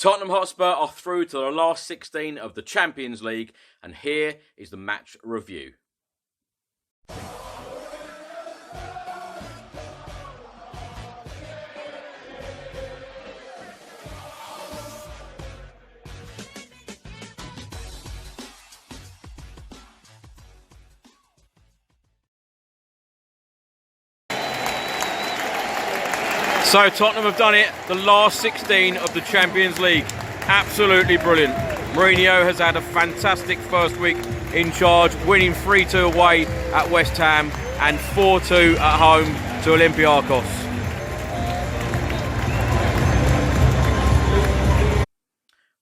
Tottenham Hotspur are through to the last 16 of the Champions League, and here is the match review. So Tottenham have done it, the last 16 of the Champions League. Absolutely brilliant. Mourinho has had a fantastic first week in charge, winning 3-2 away at West Ham and 4-2 at home to Olympiacos.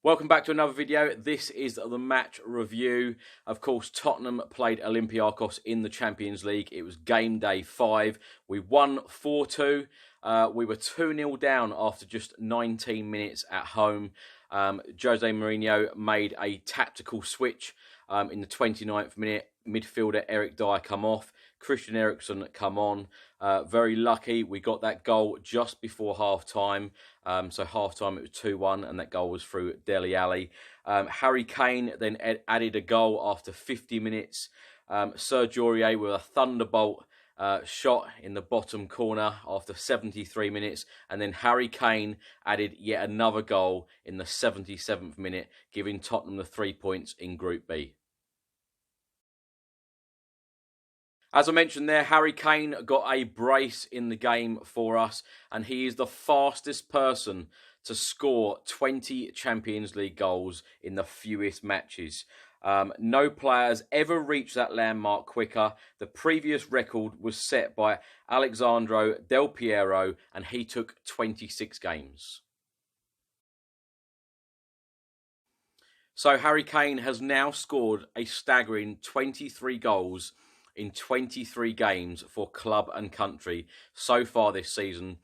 Welcome back to another video. This is the match review. Of course, Tottenham played Olympiacos in the Champions League. It was game day 5. We won 4-2. We were 2-0 down after just 19 minutes at home. Jose Mourinho made a tactical switch in the 29th minute. Midfielder Eric Dyer come off. Christian Eriksen come on. Very lucky we got that goal just before half-time. So half-time it was 2-1 and that goal was through Dele Alli. Harry Kane then added a goal after 50 minutes. Serge Aurier with a thunderbolt shot in the bottom corner after 73 minutes, and then Harry Kane added yet another goal in the 77th minute, giving Tottenham the 3 points in Group B. As I mentioned there, Harry Kane got a brace in the game for us, and he is the fastest person to score 20 Champions League goals in the fewest matches. No player has ever reached that landmark quicker. The previous record was set by Alexandro Del Piero, and he took 26 games. So Harry Kane has now scored a staggering 23 goals in 23 games for club and country so far this season.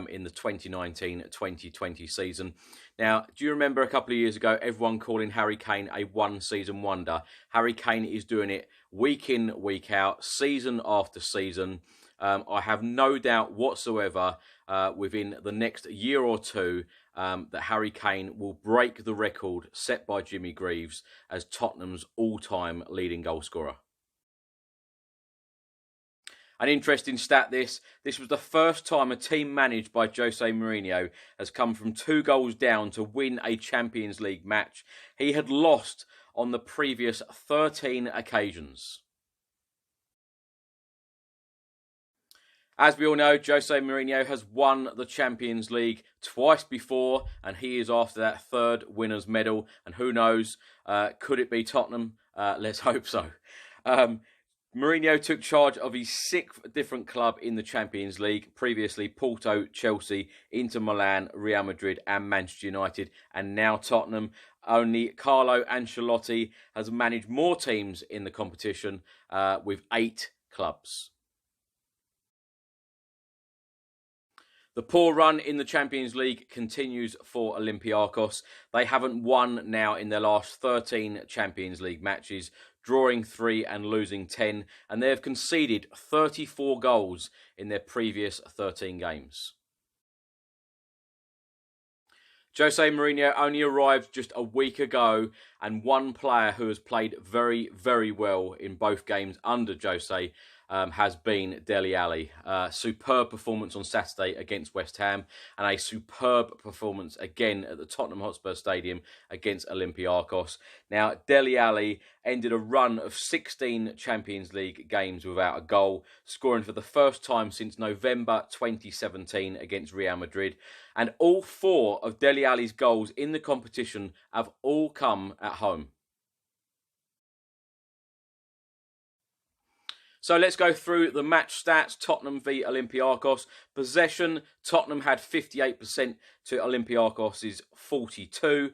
In the 2019-2020 season. Now, do you remember a couple of years ago, everyone calling Harry Kane a one-season wonder? Harry Kane is doing it week in, week out, season after season. I have no doubt whatsoever within the next year or two that Harry Kane will break the record set by Jimmy Greaves as Tottenham's all-time leading goal scorer. An interesting stat this was the first time a team managed by Jose Mourinho has come from 2 goals down to win a Champions League match. He had lost on the previous 13 occasions. As we all know, Jose Mourinho has won the Champions League twice before, and he is after that 3rd winner's medal. And who knows, could it be Tottenham? Let's hope so. Mourinho took charge of his 6th different club in the Champions League. Previously, Porto, Chelsea, Inter Milan, Real Madrid and Manchester United. And now Tottenham. Only Carlo Ancelotti has managed more teams in the competition with 8 clubs. The poor run in the Champions League continues for Olympiacos. They haven't won now in their last 13 Champions League matches, drawing 3 and losing 10, and they have conceded 34 goals in their previous 13 games. Jose Mourinho only arrived just a week ago, and one player who has played very, very well in both games under Jose has been Dele Alli. Superb performance on Saturday against West Ham, and a superb performance again at the Tottenham Hotspur Stadium against Olympiacos. Now, Dele Alli ended a run of 16 Champions League games without a goal, scoring for the first time since November 2017 against Real Madrid. And all 4 of Dele Alli's goals in the competition have all come at home. So let's go through the match stats. Tottenham v Olympiacos. Possession, Tottenham had 58% to Olympiacos' 42%.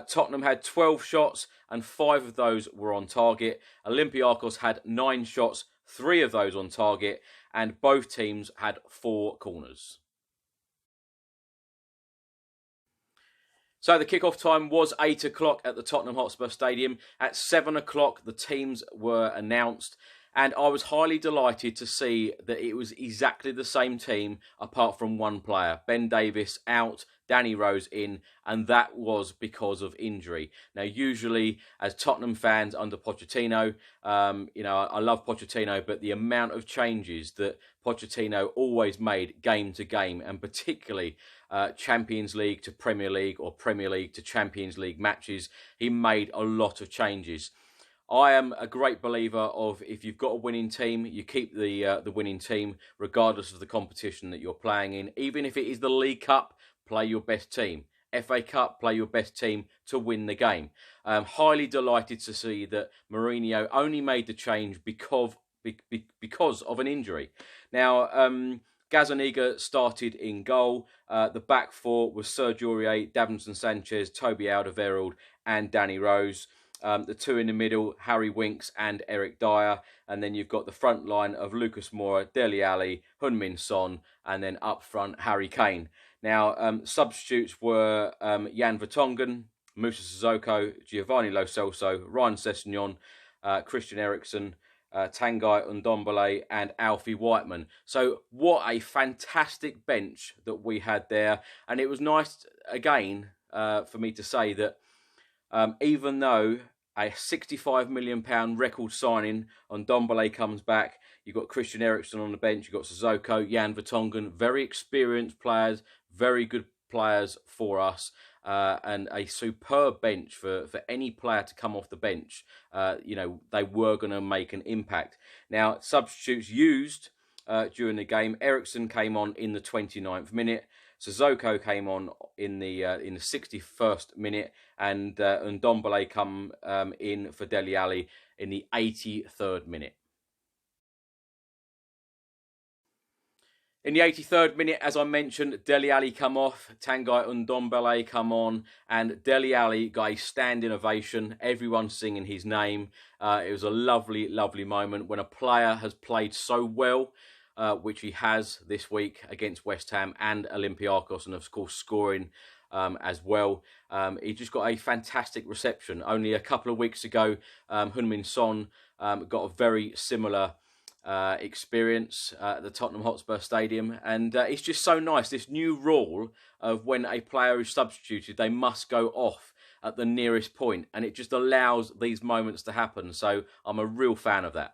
Tottenham had 12 shots and 5 of those were on target. Olympiacos had 9 shots, 3 of those on target, and both teams had 4 corners. So the kickoff time was 8 o'clock at the Tottenham Hotspur Stadium. At 7 o'clock, the teams were announced. And I was highly delighted to see that it was exactly the same team apart from one player. Ben Davies out, Danny Rose in, and that was because of injury. Now, usually, as Tottenham fans under Pochettino, I love Pochettino, but the amount of changes that Pochettino always made game to game, and particularly Champions League to Premier League or Premier League to Champions League matches, he made a lot of changes. I am a great believer of if you've got a winning team, you keep the winning team regardless of the competition that you're playing in. Even if it is the League Cup, play your best team. FA Cup, play your best team to win the game. Highly delighted to see that Mourinho only made the change because of an injury. Now, Gazaniga started in goal. The back four was Sergio Aurier, Davinson Sanchez, Toby Alderweireld and Danny Rose. The two in the middle, Harry Winks and Eric Dyer. And then you've got the front line of Lucas Moura, Dele Alli, Heung-min Son, and then up front, Harry Kane. Now, substitutes were Jan Vertonghen, Moussa Sissoko, Giovanni Lo Celso, Ryan Sessegnon, Christian Eriksen, Tanguy Ndombele and Alfie Whiteman. So what a fantastic bench that we had there. And it was nice, again, for me to say that even though a £65 million record signing on Ndombele comes back, you've got Christian Eriksen on the bench, you've got Sissoko, Jan Vertonghen, very experienced players, very good players for us, and a superb bench for any player to come off the bench. They were going to make an impact. Now, substitutes used during the game. Eriksen came on in the 29th minute. Sissoko came on in the 61st minute, and Ndombele come in for Dele Alli in the 83rd minute. In the 83rd minute, as I mentioned, Dele Alli come off, Tanguy Ndombele come on, and Dele Alli got a standing ovation, everyone singing his name. It was a lovely, lovely moment when a player has played so well, which he has this week against West Ham and Olympiacos, and of course scoring as well. He just got a fantastic reception. Only a couple of weeks ago, Heung-min Son got a very similar experience at the Tottenham Hotspur Stadium, and it's just so nice, this new rule of when a player is substituted, they must go off at the nearest point, and it just allows these moments to happen. So I'm a real fan of that.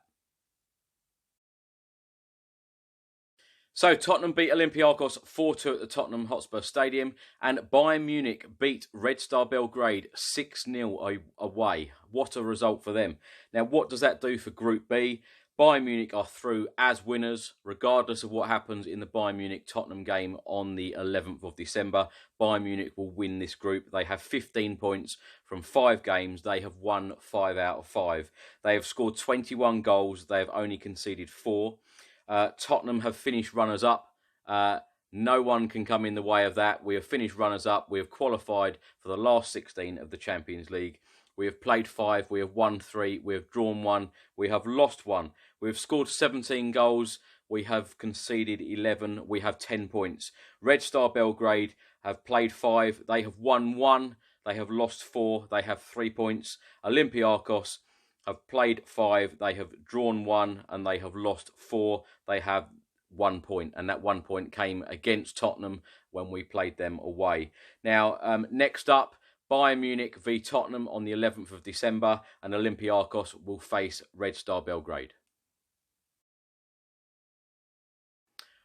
So Tottenham beat Olympiacos 4-2 at the Tottenham Hotspur Stadium, and Bayern Munich beat Red Star Belgrade 6-0 away. What a result for them. Now, what does that do for Group B? Bayern Munich are through as winners, regardless of what happens in the Bayern Munich-Tottenham game on the 11th of December. Bayern Munich will win this group. They have 15 points from 5 games. They have won 5 out of 5. They have scored 21 goals. They have only conceded 4. Tottenham have finished runners-up. No one can come in the way of that. We have finished runners-up. We have qualified for the last 16 of the Champions League. We have played 5, we have won 3, we have drawn 1, we have lost 1. We have scored 17 goals, we have conceded 11, we have 10 points. Red Star Belgrade have played 5, they have won 1, they have lost 4, they have 3 points. Olympiacos have played 5, they have drawn 1, and they have lost 4, they have 1 point. And that 1 point came against Tottenham when we played them away. Now, next up, Bayern Munich v Tottenham on the 11th of December, and Olympiacos will face Red Star Belgrade.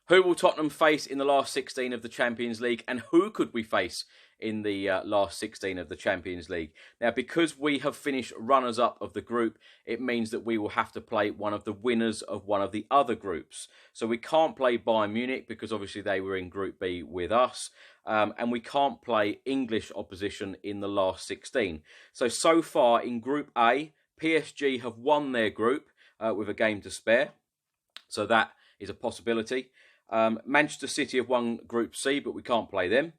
Who will Tottenham face in the last 16 of the Champions League, and who could we face in the last 16 of the Champions League? Now, because we have finished runners-up of the group, it means that we will have to play one of the winners of one of the other groups. So we can't play Bayern Munich because obviously they were in Group B with us, and we can't play English opposition in the last 16. So far in Group A, PSG have won their group with a game to spare, so that is a possibility. Manchester City have won Group C, but we can't play them.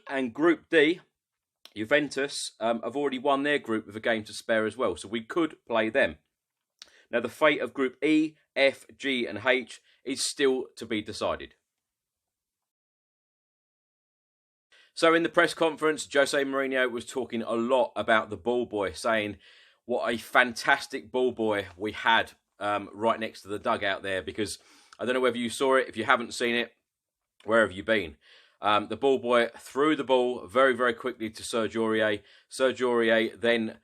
And Group D, Juventus have already won their group with a game to spare as well, so we could play them. Now, the fate of Group E, F, G and H is still to be decided. So in the press conference, Jose Mourinho was talking a lot about the ball boy, saying what a fantastic ball boy we had right next to the dugout there, because I don't know whether you saw it. If you haven't seen it, where have you been? The ball boy threw the ball very, very quickly to Serge Aurier. Serge Aurier then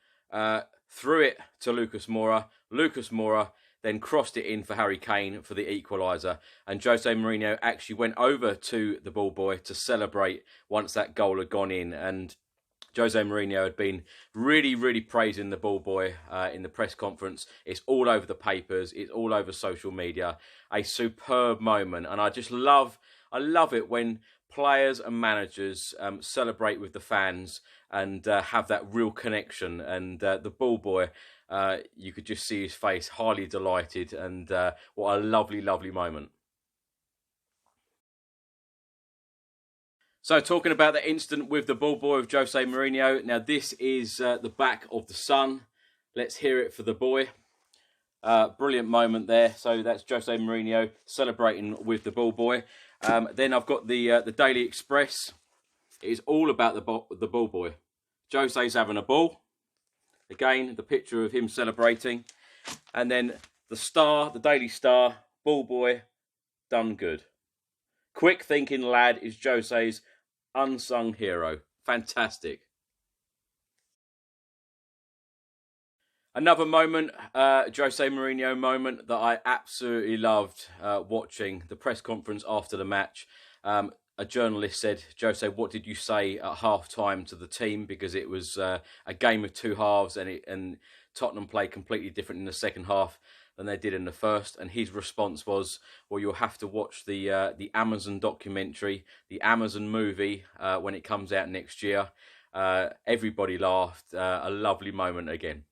threw it to Lucas Moura. Lucas Moura then crossed it in for Harry Kane for the equaliser. And Jose Mourinho actually went over to the ball boy to celebrate once that goal had gone in. And Jose Mourinho had been really, really praising the ball boy in the press conference. It's all over the papers. It's all over social media. A superb moment. And I love it when players and managers celebrate with the fans and have that real connection. And the ball boy, you could just see his face, highly delighted. And what a lovely, lovely moment. So, talking about the incident with the ball boy of Jose Mourinho. Now, this is the back of the sun. Let's hear it for the boy. Brilliant moment there. So, that's Jose Mourinho celebrating with the ball boy. Then I've got the Daily Express. It is all about the ball boy. Jose's having a ball. Again, the picture of him celebrating. And then the Star, the Daily Star, ball boy, done good. Quick thinking lad is Jose's unsung hero. Fantastic. Another moment, Jose Mourinho moment that I absolutely loved watching, the press conference after the match. A journalist said, Jose, what did you say at half-time to the team? Because it was a game of two halves and Tottenham played completely different in the second half than they did in the first. And his response was, well, you'll have to watch the Amazon documentary, the Amazon movie, when it comes out next year. Everybody laughed. A lovely moment again.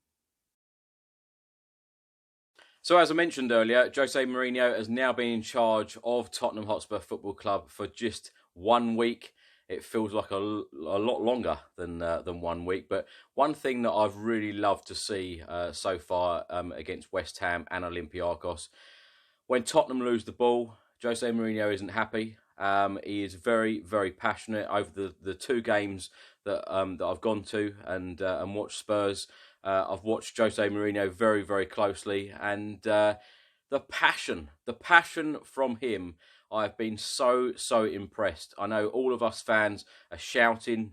So as I mentioned earlier, Jose Mourinho has now been in charge of Tottenham Hotspur Football Club for just 1 week. It feels like a lot longer than 1 week. But one thing that I've really loved to see so far against West Ham and Olympiacos, when Tottenham lose the ball, Jose Mourinho isn't happy. He is very, very passionate. Over the two games that I've gone to and watched Spurs, I've watched Jose Mourinho very, very closely, and the passion from him, I've been so impressed. I know all of us fans are shouting,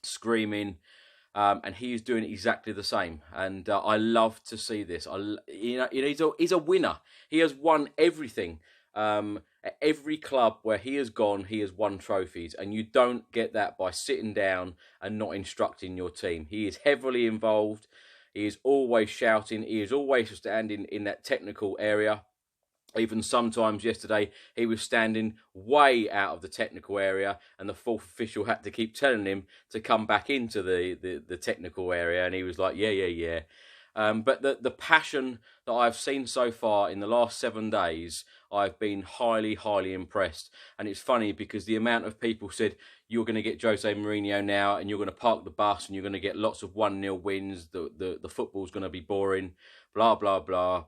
screaming, and he's doing exactly the same. And I love to see this. He's a winner. He has won everything. At every club where he has gone, he has won trophies, and you don't get that by sitting down and not instructing your team. He is heavily involved. He is always shouting. He is always standing in that technical area. Even sometimes yesterday, he was standing way out of the technical area, and the fourth official had to keep telling him to come back into the technical area, and he was like, yeah. But the passion that I've seen so far in the last 7 days, I've been highly impressed. And it's funny because the amount of people said, you're going to get Jose Mourinho now and you're going to park the bus and you're going to get lots of 1-0 wins. The football's going to be boring, blah, blah, blah.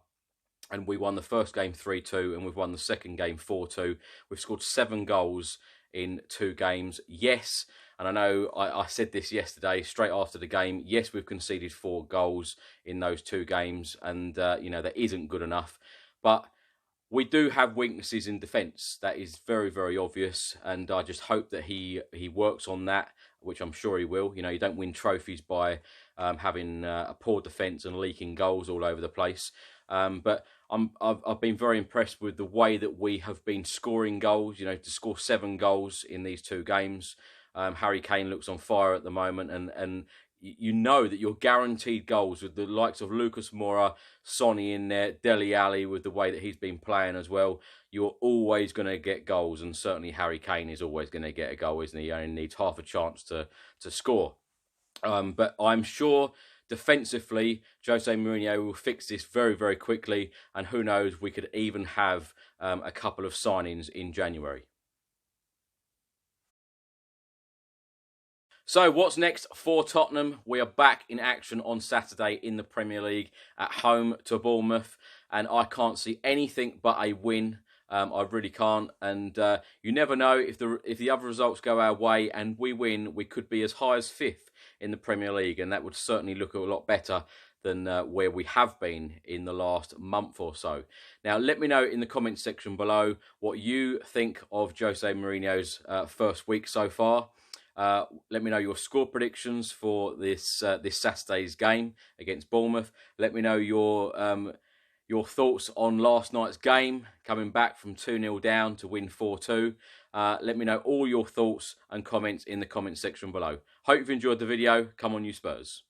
And we won the first game 3-2 and we've won the second game 4-2. We've scored 7 goals in 2 games. Yes, and I know I said this yesterday, straight after the game. Yes, we've conceded 4 goals in those 2 games, and that isn't good enough. But we do have weaknesses in defence. That is very, very obvious, and I just hope that he works on that, which I'm sure he will. You don't win trophies by having a poor defence and leaking goals all over the place. But I've been very impressed with the way that we have been scoring goals. To score 7 goals in these 2 games. Harry Kane looks on fire at the moment, and you know that you're guaranteed goals with the likes of Lucas Moura, Sonny in there, Dele Alli with the way that he's been playing as well. You're always going to get goals, and certainly Harry Kane is always going to get a goal, isn't he? He only needs half a chance to score. But I'm sure defensively, Jose Mourinho will fix this very, very quickly, and who knows, we could even have a couple of signings in January. So what's next for Tottenham? We are back in action on Saturday in the Premier League at home to Bournemouth, and I can't see anything but a win. I really can't, and you never know if the other results go our way and we win, we could be as high as 5th in the Premier League, and that would certainly look a lot better than where we have been in the last month or so. Now, let me know in the comments section below what you think of Jose Mourinho's first week so far. Let me know your score predictions for this Saturday's game against Bournemouth. Let me know your thoughts on last night's game, coming back from 2-0 down to win 4-2. Let me know all your thoughts and comments in the comments section below. Hope you've enjoyed the video. Come on, you Spurs.